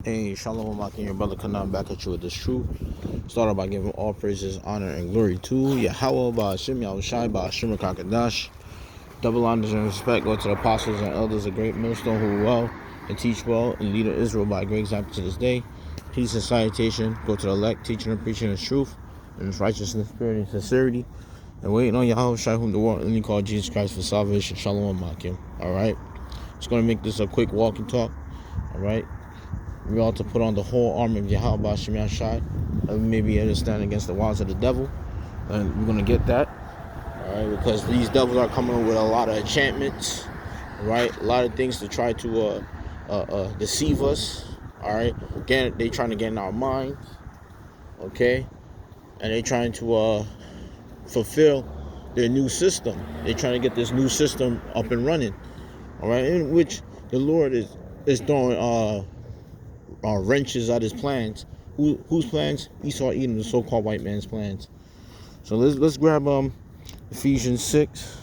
Hey, Shalom, Akim, your brother Kanan back at you with this truth. Started by giving all praises, honor, and glory to Yahweh, Ba'ashim, Yahushai, Ba'ashim, Kakadash. Double honors and respect go to the apostles and elders, a great millstone who well and teach well and lead Israel by a great example to this day. Peace and salutation go to the elect, teaching and preaching his truth and his righteousness, spirit, and sincerity, and waiting on Yahushai, whom the world only called Jesus Christ for salvation. Shalom, Akim. All right, just gonna make this a quick walk and talk. All right. We ought to put on the whole armor of Yahweh Ba'ashim Yashai, that we may be able to stand against the wiles of the devil. And we're going to get that, all right, because these devils are coming with a lot of enchantments, right? A lot of things to try to deceive us, all right? Again, they trying to get in our minds, okay? And they trying to fulfill their new system. They're trying to get this new system up and running, all right? In which the Lord is throwing wrenches at his plans. Whose plans? Esau Edom, the so-called white man's plans. So let's grab Ephesians 6.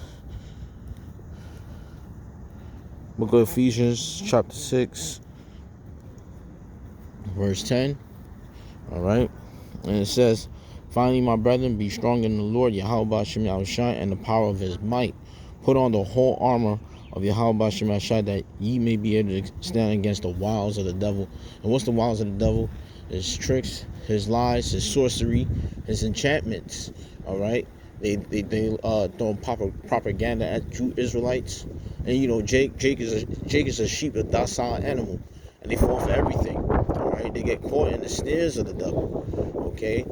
We'll go Ephesians chapter 6, verse 10. All right, and it says, "Finally, my brethren, be strong in the Lord, Yahweh Ba'ashim Yahushai, and the power of His might. Put on the whole armor of Yahweh Ba'ashim Yahushai, that ye may be able to stand against the wiles of the devil." And what's the wiles of the devil? His tricks, his lies, his sorcery, his enchantments. All right, they throw propaganda at Jew Israelites, and you know Jake is a sheep, a docile animal, and they fall for everything. All right, they get caught in the snares of the devil. Okay,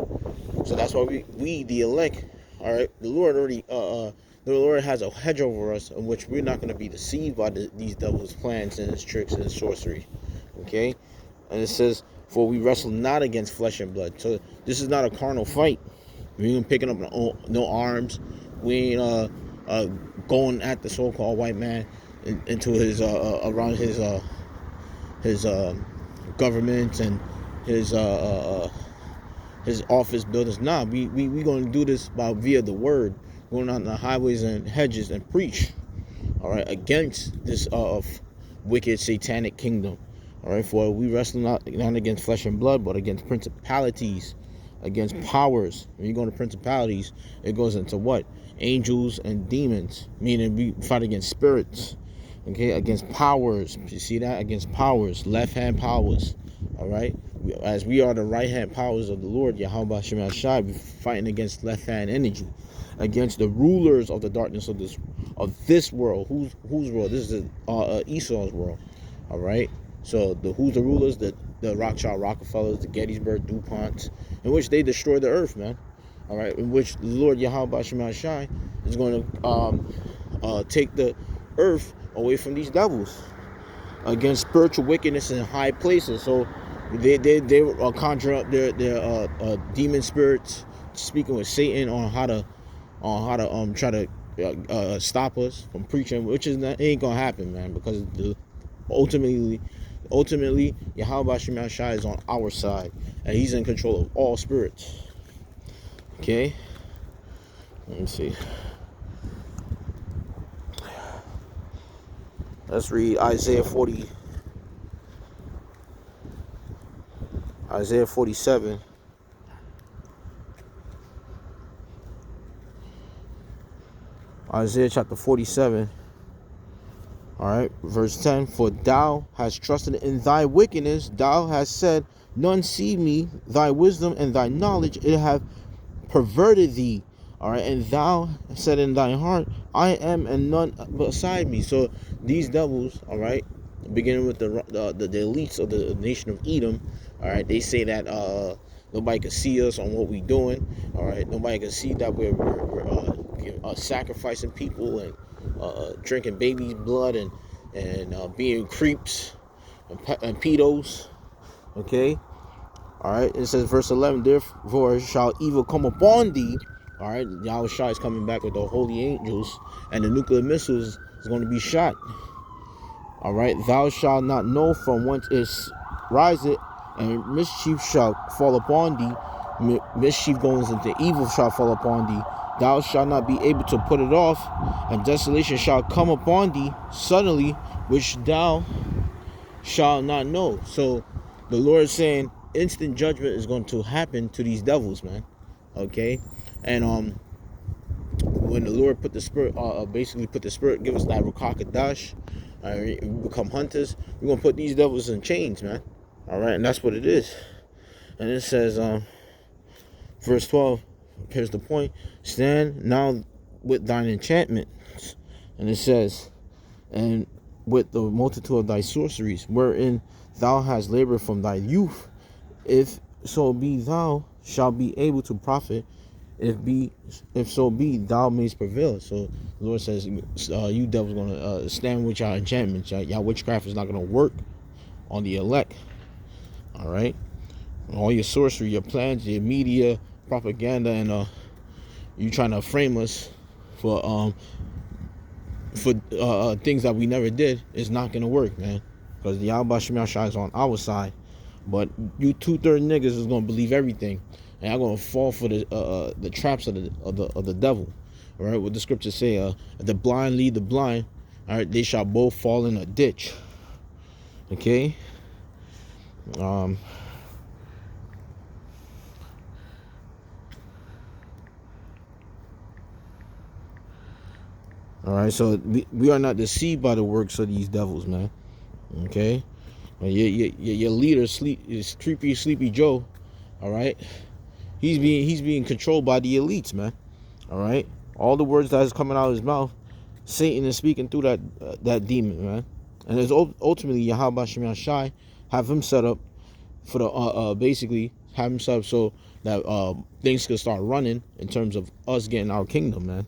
so that's why we the elect. All right, the Lord already the Lord has a hedge over us in which we're not going to be deceived by these devils' plans and his tricks and his sorcery. Okay, and it says, "For we wrestle not against flesh and blood." So this is not a carnal fight. We ain't picking up no arms. We ain't going at the so-called white man into his around his government and his office buildings. Nah, we gonna do this by via the word, going on the highways and hedges and preach. All right, against this wicked satanic kingdom. All right, for we wrestle not against flesh and blood, but against principalities, against powers. When you go to principalities, it goes into what? Angels and demons, meaning we fight against spirits. Okay, against powers. You see that? Against powers, left hand powers. All right, as we are the right hand powers of the Lord, Yahweh Shem Shai, we're fighting against left hand energy, against the rulers of the darkness of this world. Whose world? This is Esau's world. All right. So who's the rulers? The Rothschild Rockefellers, the Gettysburg DuPonts, in which they destroy the earth, man. All right, in which the Lord Yahweh Shema Shai is going to take the earth away from these devils against spiritual wickedness in high places. So they conjure up their demon spirits, speaking with Satan on how to try to stop us from preaching, which is not, ain't gonna happen, man, because ultimately Yahweh Shema Shai is on our side, and He's in control of all spirits. Okay, let me see. Let's read Isaiah 47. Isaiah chapter 47. All right, verse 10. "For thou hast trusted in thy wickedness, thou hast said, none see me. Thy wisdom and thy knowledge, it have perverted thee. All right, and thou said in thine heart, I am and none beside me." So these devils, all right, beginning with the elites of the nation of Edom, all right, they say that nobody can see us on what we're doing. All right, nobody can see that we're sacrificing people and drinking babies' blood and being creeps and pedos. Okay. All right, it says verse 11, "Therefore shall evil come upon thee." All right, Yahweh Shai is coming back with the holy angels, and the nuclear missiles is going to be shot. All right, "Thou shalt not know from whence it riseth, and mischief shall fall upon thee." Mischief goes into evil shall fall upon thee. "Thou shalt not be able to put it off, and desolation shall come upon thee suddenly, which thou shalt not know." So the Lord is saying instant judgment is going to happen to these devils, man. Okay, and when the Lord put the spirit, basically put the spirit, give us that Rukakadash, we become hunters. We're gonna put these devils in chains, man. All right, and that's what it is. And it says, verse 12. Here's the point: stand now with thine enchantments, and it says, and with the multitude of thy sorceries, wherein thou hast labored from thy youth, if so be thou shalt be able to profit, if so be thou mayst prevail. So the Lord says, you devils gonna stand with y'all enchantments. Y'all witchcraft is not gonna work on the elect. All right, all your sorcery, your plans, your media propaganda, and you trying to frame us for things that we never did is not gonna work, man. Because the Yahweh Shem Shai is on our side, but you 2/3 niggas is gonna believe everything, and y'all gonna fall for the traps of the devil. All right, what the scriptures say: the blind lead the blind. All right, they shall both fall in a ditch. Okay. All right, so we are not deceived by the works of these devils, man. Okay, your leader, Sleepy Joe. All right, he's being controlled by the elites, man. All right, all the words that is coming out of his mouth, Satan is speaking through that demon, man. And it's ultimately Yahweh Shem Shai have him set up for the basically have him set up so that things could start running in terms of us getting our kingdom, man.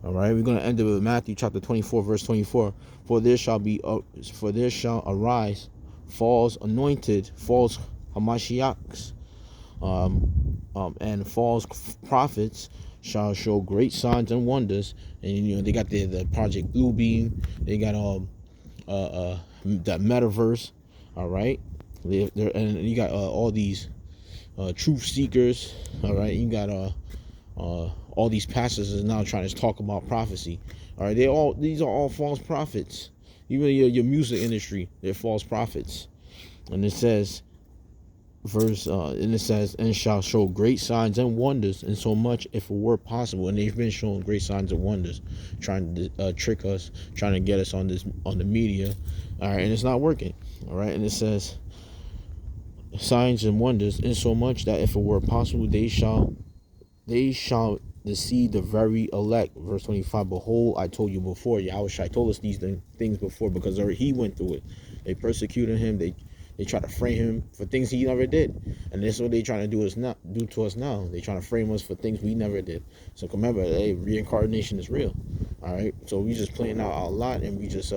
All right, we're gonna end it with Matthew chapter 24, verse 24. For there shall arise false anointed, false Hamashiachs, and false prophets shall show great signs and wonders. And they got the Project Bluebeam, they got that metaverse. All right, and you got all these truth seekers. All right, you got all these pastors is now trying to talk about prophecy. All right, these are all false prophets. Even your music industry, they're false prophets. And it says, and shall show great signs and wonders, and so much if it were possible. And they've been showing great signs and wonders, trying to trick us, trying to get us on the media. All right, and it's not working. All right, and it says signs and wonders, in so much that if it were possible, they shall deceive the very elect. Verse 25. Behold, I told you before. Yahweh Shai told us these things before, because he went through it. They persecuted him. They try to frame him for things he never did, and this is what they trying to do to us now. They trying to frame us for things we never did. So remember, hey, reincarnation is real. All right, so we just playing out a lot, and we just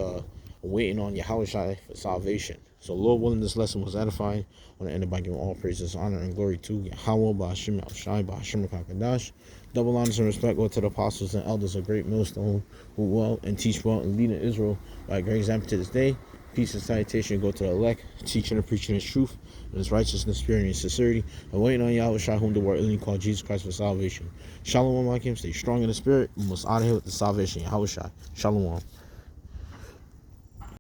waiting on Yahweh Shai for salvation. So Lord willing, this lesson was edifying. I want to end it by giving all praises, honor, and glory to Yahweh, Ba'ashim Shai, Ba'ashim Kakadash. Double honors and respect go to the apostles and elders of Great Millstone, who well and teach well and lead in Israel by a great example to this day. Peace and salutation go to the elect, teaching and preaching his truth and his righteousness, purity, and sincerity, and waiting on Yahweh Shai, whom the world only called Jesus Christ for salvation. Shalom, my Kim. Stay strong in the spirit. We must honor him with the salvation. Yahweh Shai. Shalom.